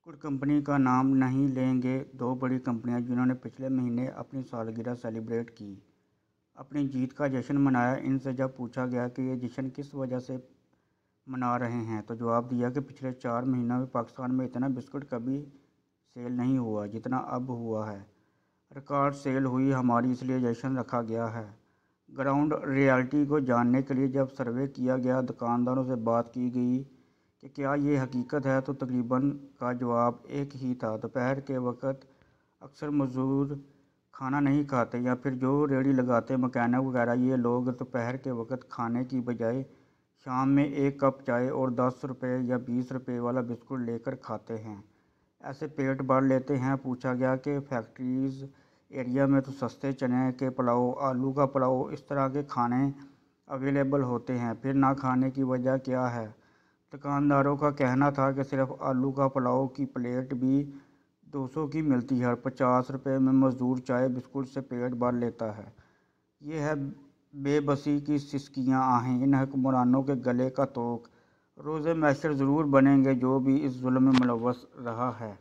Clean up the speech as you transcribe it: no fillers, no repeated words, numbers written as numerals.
Biscuit company का नाम नहीं लेंगे। दो बड़ी कंपनियां जिन्होंने पिछले महीने अपनी सालगिरह सेलिब्रेट की, अपनी जीत का जश्न मनाया। इनसे जब पूछा गया कि ये जश्न किस वजह से मना रहे हैं तो जवाब दिया कि पिछले 4 महीनों में पाकिस्तान में इतना बिस्कुट कभी सेल नहीं हुआ जितना अब हुआ है। रिकॉर्ड सेल हुई हमारी, इसलिए जश्न रखा गया है। ग्राउंड रियलिटी को जानने के लिए जब सर्वे किया गया, दुकानदारों से बात की गई कि क्या ये हकीकत है, तो तकरीबन का जवाब एक ही था। दोपहर के वक्त अक्सर मज़दूर खाना नहीं खाते या फिर जो रेहड़ी लगाते मैकेनिक वगैरह, ये लोग दोपहर के वक्त खाने की बजाय शाम में एक कप चाय और 10 रुपये या 20 रुपये वाला बिस्कुट लेकर खाते हैं। ऐसे पेट भर लेते हैं। पूछा गया कि फैक्ट्रीज़ एरिया में तो सस्ते चने के पुलाव, आलू का पुलाव, इस तरह के खाने अवेलेबल होते हैं, फिर ना खाने की वजह क्या है। दुकानदारों का कहना था कि सिर्फ आलू का पुलाव की प्लेट भी 200 की मिलती है और 50 रुपये में मज़दूर चाय बिस्कुट से पेट भर लेता है। ये है बेबसी की सिसकियाँ आहें, इन हुक्मरानों के गले का तोक। रोज़े महशर ज़रूर बनेंगे जो भी इस जुल्म में मुलव्वस रहा है।